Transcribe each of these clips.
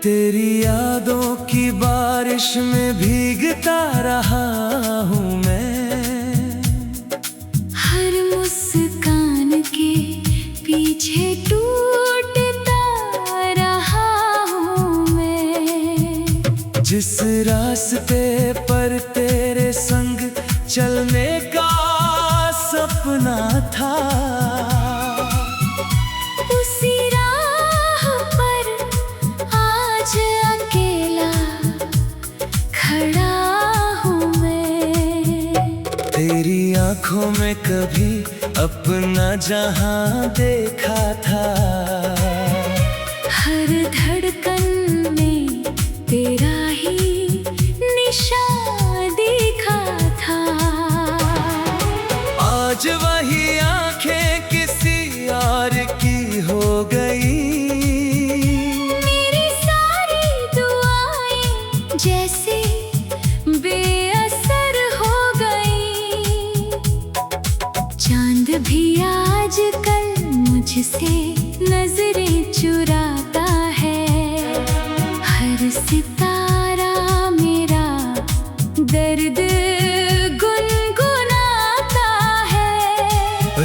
तेरी यादों की बारिश में भीगता रहा हूँ मैं। हर मुस्कान के पीछे टूटता रहा हूँ मैं। जिस रास्ते पर तेरे संग चलने का सपना था, उसी राह पर आज अकेला खड़ा हूँ मैं। तेरी आंखों में कभी अपना जहां देखा था, हर धड़कन में तेरा ही निशान दिखा था। आज वही आंखें किसी और की हो गई। मेरी सारी दुआएं जैसे बेअसर हो गई। चांद भी आजकल मुझसे नजरें चुराता है। हर सितारा मेरा दर्द गुनगुनाता है।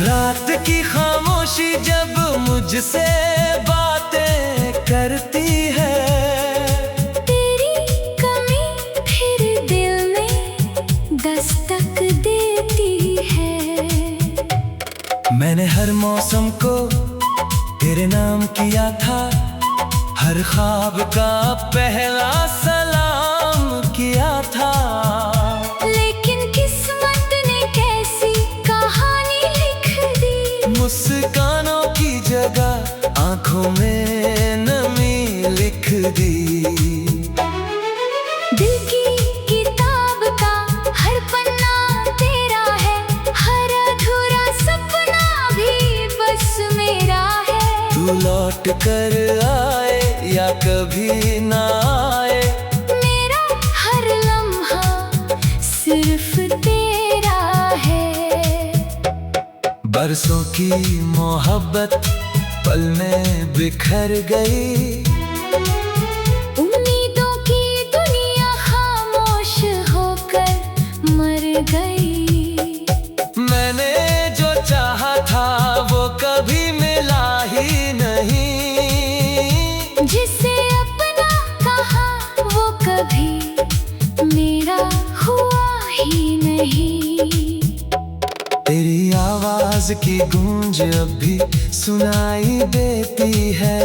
रात की खामोशी जब मुझसे बातें करती है, तेरी कमी फिर दिल में दस्तक देती है। मैंने हर मौसम को तेरे नाम किया था, हर ख्वाब का पहला सलाम किया था। लेकिन किस्मत ने कैसी कहानी लिख दी। मुस्कानों की जगह आंखों में नमी लिख दी। दिल की किताब का हर पन्ना तेरा है। हर अधूरा सपना भी बस मेरा है। तू लौट कर आए या कभी ना आए, मेरा हर लम्हा सिर्फ तेरा है। बरसों की मोहब्बत पल में बिखर गई। उम्मीदों की दुनिया खामोश होकर मर गई। मैंने जो चाहा था वो कभी मिला ही नहीं। जिसे अपना कहा वो कभी मेरा हुआ ही नहीं। तेरी आवाज की गूंज अब भी सुनाई देती है।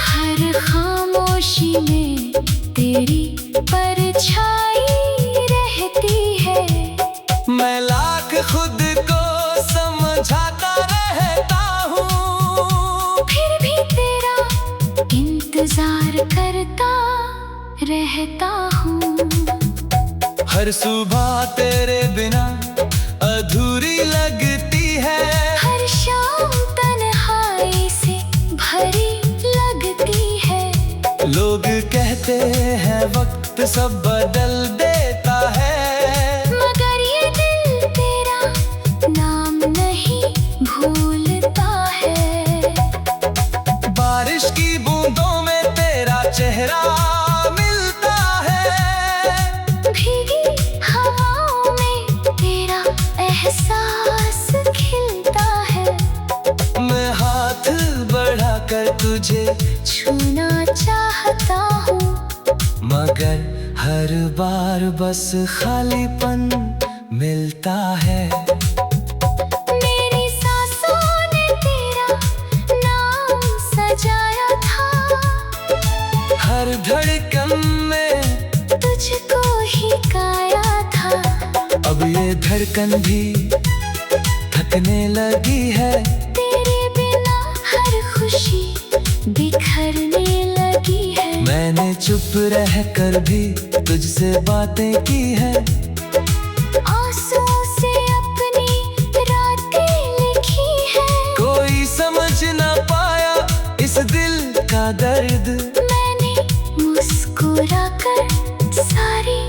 हर खामोशी में तेरी परछाई रहती है। मैं लाख खुद को समझाता रहता हूँ, फिर भी तेरा इंतजार करता रहता हूँ। हर सुबह तेरे बिना अधूरी लगती है। हर शाम तन्हाई से भरी लगती है। लोग कहते हैं वक्त सब बदल देता है, मगर ये दिल तेरा नाम नहीं भूलता है। बारिश की बूंदों में तेरा चेहरा मिलता है। भीगी हवाओं में तेरा एहसास खिलता है। मैं हाथ बढ़ाकर तुझे छूना चाहता हूँ, मगर हर बार बस खालीपन मिलता है। मेरी सांसों ने तेरा नाम सजाया था। हर धड़कन में तुझको ही गाया था। अब ये धड़कन भी थकने लगी है। तेरे बिना हर खुशी बिखरने लगी है। मैंने चुप रह कर भी तुझसे बातें की है। आंसुओं से अपनी रातें लिखी है। कोई समझ ना पाया इस दिल का दर्द। मैंने मुस्कुरा कर सारी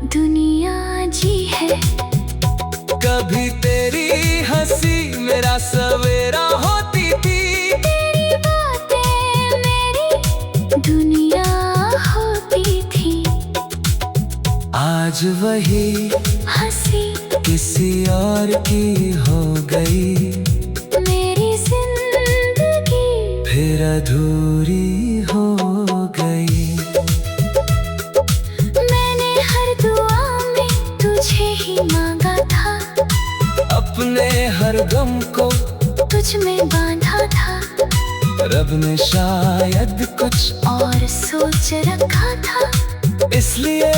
दुनिया जी है। कभी तेरी हंसी मेरा सवेरा होती थी। तेरी बातें मेरी आज वही हंसी किसी और की हो गई, मेरी जिंदगी फिर अधूरी हो गई। मैंने हर दुआ में तुझे ही मांगा था, अपने हर गम को तुझ में बांधा था, रब ने शायद कुछ और सोच रखा था, इसलिए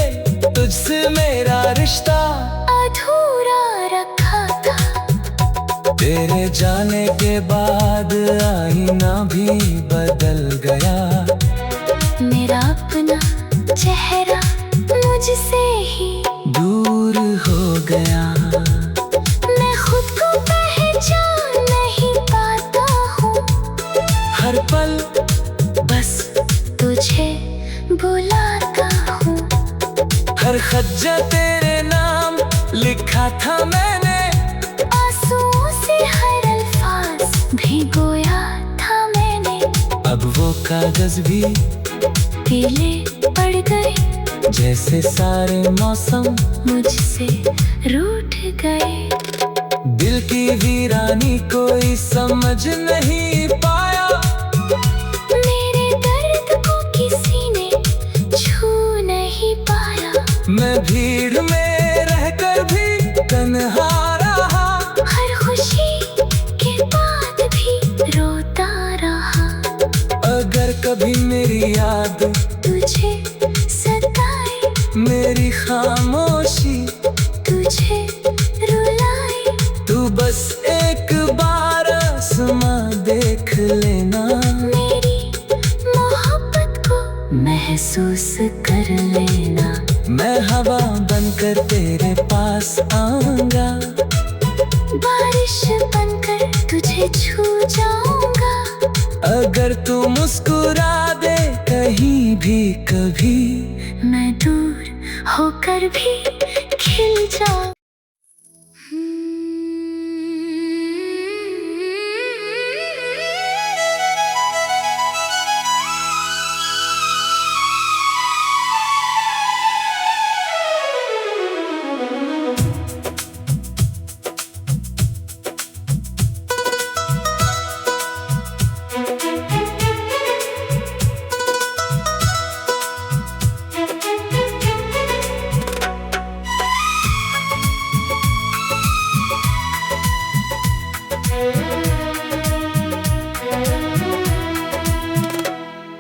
तुझसे मेरा रिश्ता अधूरा रखा था। तेरे जाने के बाद आईना भी बदल गया, मेरा अपना चेहरा मुझसे ही दूर हो गया। मैं खुद को पहचान नहीं पाता हूँ, हर पल बस तुझे बुलाता हूँ। हर खज्जा तेरे नाम लिखा था मैंने, आंसुओं से हर अल्फाज भिगोया था मैंने, अब वो कागज भी पीले पड़ गए, जैसे सारे मौसम मुझसे रूठ गए। दिल की वीरानी कोई समझ नहीं पाया, मेरे दर्द को किसी ने छू नहीं पाया। मैं भीड़ में रहकर भी तन्हा रहा, हर खुशी के बाद भी रोता रहा। अगर कभी मेरी याद तुझे सताए, मेरी खामोशी तुझे रुलाए, तू बस एक बार आसमां देख लेना, मेरी मोहब्बत को महसूस कर लेना। मैं हवा बनकर तेरे पास आऊंगा, बारिश बनकर तुझे छू जाऊंगा। अगर तू मुस्कुरा दे कहीं भी कभी, मैं दूर होकर भी खिल जाऊं।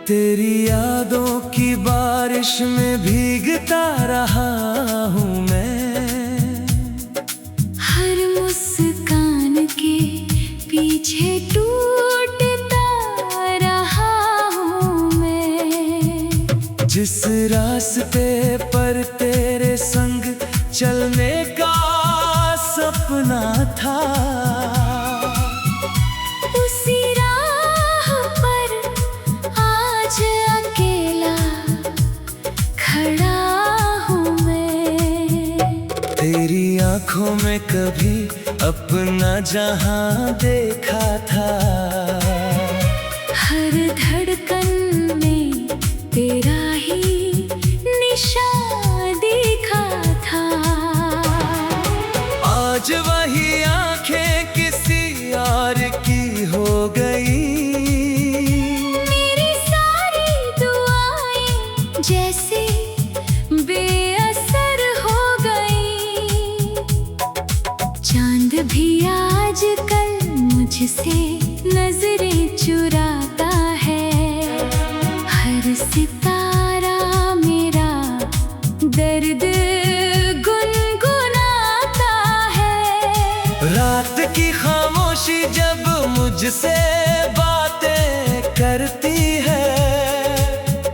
तेरी यादों की बारिश में भीगता रहा हूँ मैं, हर मुस्कान के पीछे टूटता रहा हूँ मैं। जिस रास्ते पर तेरे संग चलने का सपना था, उसी राह पर आज अकेला खड़ा हूँ मैं। तेरी आंखों में कभी अपना जहां देखा था, हर धड़कन में तेरा ही निशान देखा था। आज वही आंखें किसी और की हो गई, मेरी सारी दुआएं जैसे बेअसर हो गई। चांद भी आजकल मुझसे नजरें चुराता है, हर सितारा मेरा दर्द गुनगुनाता है। रात की खामोशी जब मुझसे बातें करती है,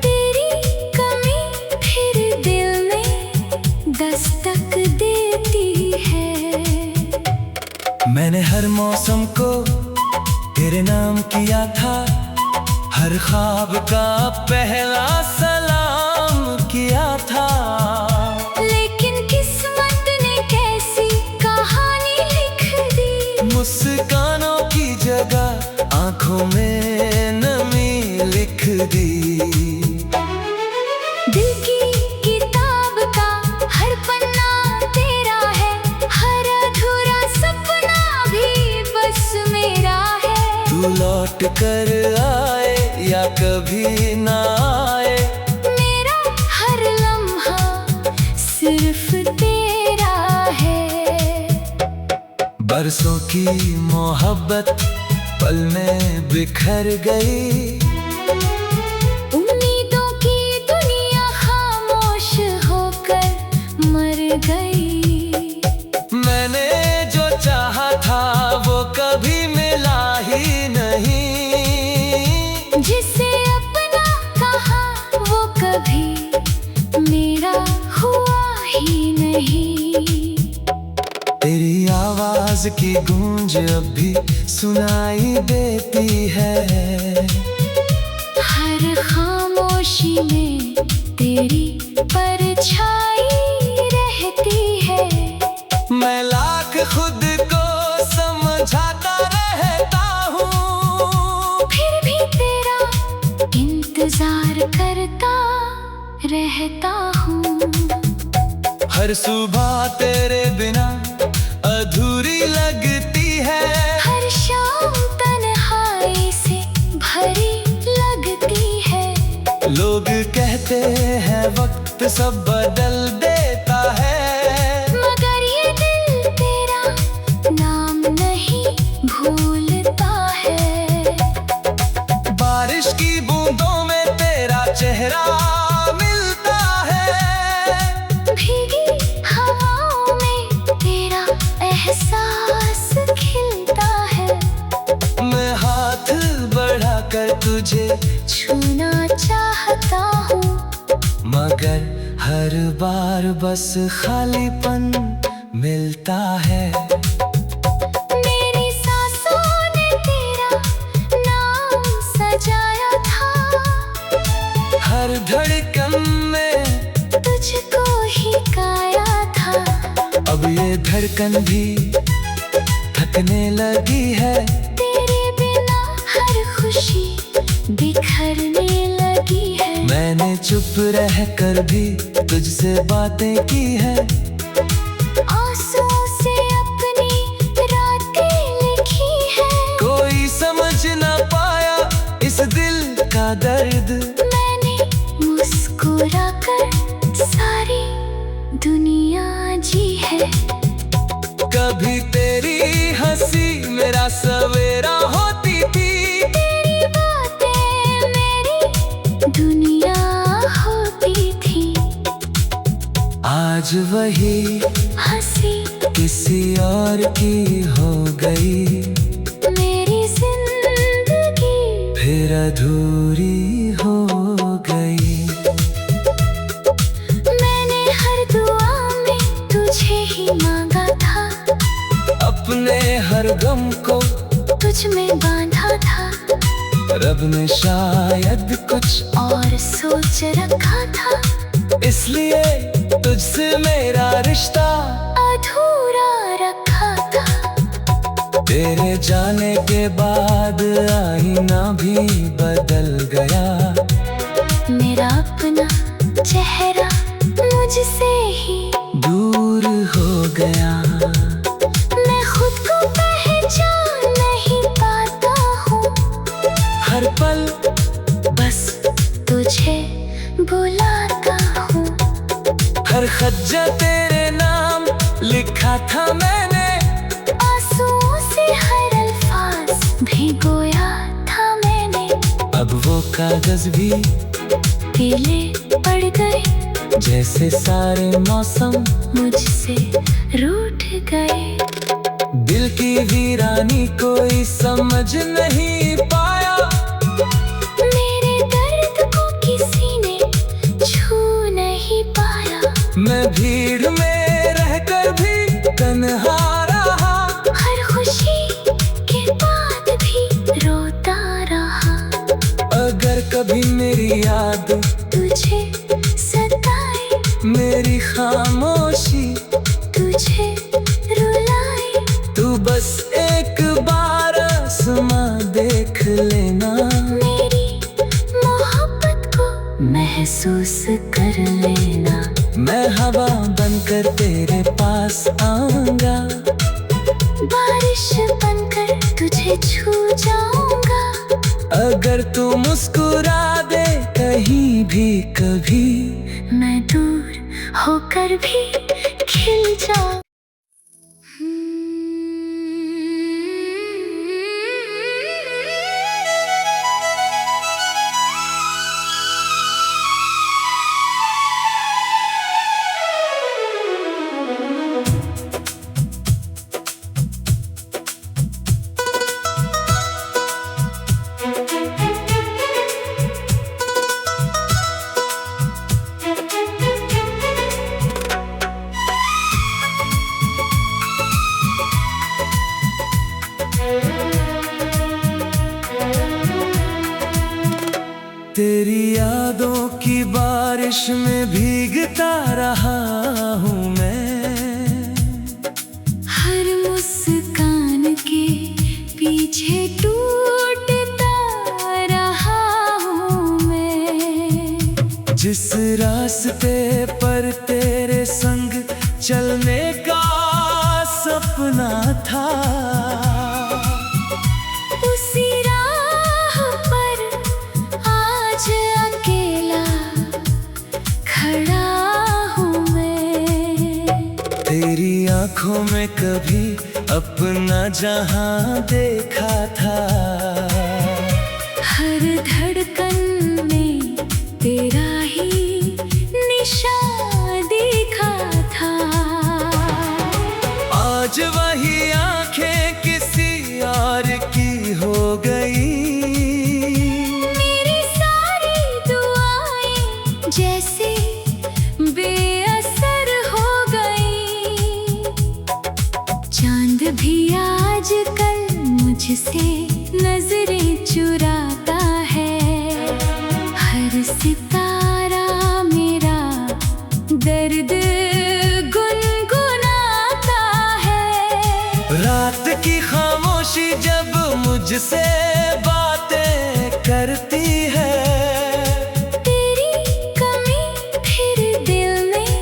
तेरी कमी फिर दिल में दस्तक देती है। मैंने हर मौसम को तेरे नाम किया था, हर ख्वाब का पहला सलाम किया था। लेकिन किस्मत ने कैसी कहानी लिख दी, मुस्कानों की जगह आंखों में नमी लिख दी। दिल की किताब का हर पन्ना लौट कर आए या कभी ना आए, मेरा हर लम्हा सिर्फ तेरा है। बरसों की मोहब्बत पल में बिखर गई, उम्मीदों की दुनिया खामोश होकर मर गई। मैंने जो चाहा था वो कभी मिला ही नहीं, जिसे अपना कहा वो कभी मेरा हुआ ही नहीं। तेरी आवाज की गूंज अब भी सुनाई देती है, हर खामोशी में तेरी परछाई रहती है। मैं लाख खुद को समझाता रहता हूँ, फिर भी तेरा इंतजार करता रहता हूँ। हर सुबह तेरे बिना अधूरी लगती है, हर शाम तन्हाई से भरी लगती है। लोग कहते हैं वक्त सब बदल देता है, मगर ये दिल तेरा नाम नहीं भूलता है। बारिश की बूंदों में तेरा चेहरा मिलता है, भीगी हवाओं में तेरा एहसास खिलता है। मैं हाथ बढ़ाकर तुझे छूना चाहता हूँ, मगर हर बार बस खालीपन मिलता है। मेरी सांसों ने तेरा नाम सजाया था, हर धड़कन में तुझको ही गाया था। अब ये धड़कन भी थकने लगी है, तेरे बिना हर खुशी बिखरने लगी है। मैंने चुप रह कर भी तुझसे बातें की है, आंसुओं से अपनी रातें लिखी है। कोई समझ ना पाया इस दिल का दर्द, मैंने मुस्कुराकर सारी दुनिया जी है। कभी तेरी हंसी मेरा सवेरा होती थी, तेरी बातें मेरी दुनिया होती थी। आज वही हंसी किसी और की हो गई, मेरी जिंदगी फिर अधूरी हो गई। मैंने हर दुआ में तुझे ही मांगा था, अपने हर गम को तुझ में बांधा था। रब ने शायद कुछ और सोच रखा था, इसलिए तुझसे मेरा रिश्ता अधूरा रखा था। तेरे जाने के बाद आईना भी बदल गया, मेरा अपना चेहरा मुझसे ही दूर हो गया। मैं खुद को पहचान नहीं पाता हूँ, हर पल बस तुझे बुलाता हूँ। हर खज्जा तेरे नाम लिखा था मैंने, आंसुओं से हर अल्फाज भिगोया था मैंने। अब वो कागज भी पीले पड़ गए, जैसे सारे मौसम मुझसे रूठ गए। दिल की वीरानी कोई समझ नहीं पाया, मेरे दर्द को किसी ने छू नहीं पाया। मैं भीड़ में रहकर भी तन्हा रहा, हर खुशी के बाद भी रोता रहा। अगर कभी मेरी याद तुझे सताए, मेरी खामोशी तुझे रुलाए, तू बस एक बार आसमां देख लेना, मेरी मोहब्बत को महसूस कर लेना। मैं हवा बनकर तेरे पास आऊंगा, बारिश बनकर तुझे छू जाऊंगा। अगर तू मुस्कुरा दे कहीं भी कभी, मैं दूर होकर भी खिल जाऊं। तेरी यादों की बारिश में भीगता रहा हूँ मैं, हर मुस्कान के पीछे टूटता रहा हूँ मैं। जिस रास्ते पर तेरे संग चलने का सपना था, उसी राह पर आज अकेला खड़ा हूँ मैं। तेरी आंखों में कभी अपना जहां देखा था, हर धड़कन में तेरा ही निशान दिखा था। आज वही आंखें किसी और की हो गई, मेरी सारी दुआएं जैसे बेअसर हो गई। चांद भी आजकल मुझसे नजरें चुराता है, हर सितारा मेरा दर्द गुनगुनाता है। रात की खामोशी जब मुझसे बातें करती है, तेरी कमी फिर दिल में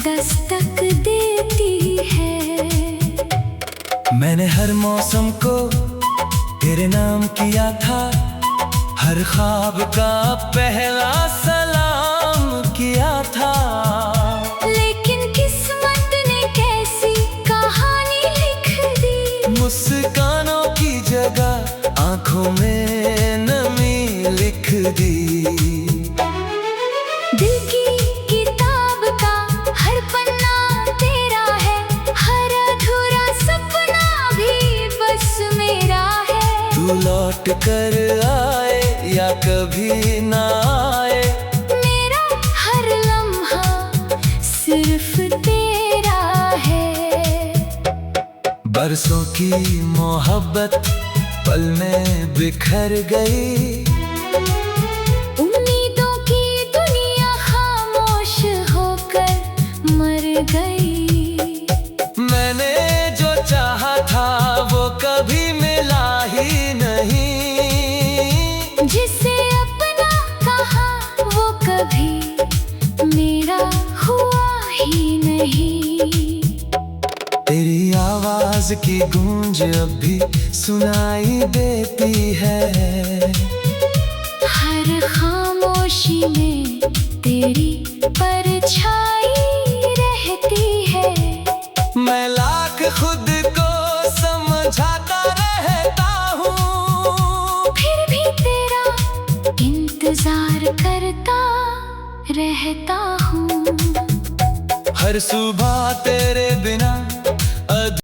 दस्तक देती है। मैंने हर मौसम को तेरे नाम किया था, हर ख्वाब का पहला सलाम किया था। लेकिन किस्मत ने कैसी कहानी लिख दी, मुस्कानों की जगह आंखों में नमी लिख दी। दिल की किताब का हर पन्ना तेरा है, हर अधूरा सपना भी बस मेरा है। तू लौट कर आए या कभी ना आए, मेरा हर लम्हा सिर्फ तेरा है। बरसों की मोहब्बत पल में बिखर गई, उम्मीदों की दुनिया खामोश होकर मर गई। मैंने जो चाहा था वो कभी मिला ही नहीं, जिसे अपना कहा वो कभी मेरा हुआ ही नहीं। तेरी आवाज की गूंज अब भी सुनाई देती है, हर खामोशी में तेरी परछाई रहती है। मैं लाख खुद को समझाता रहता हूँ, फिर भी तेरा इंतजार करता रहता हूँ। हर सुबह तेरे बिना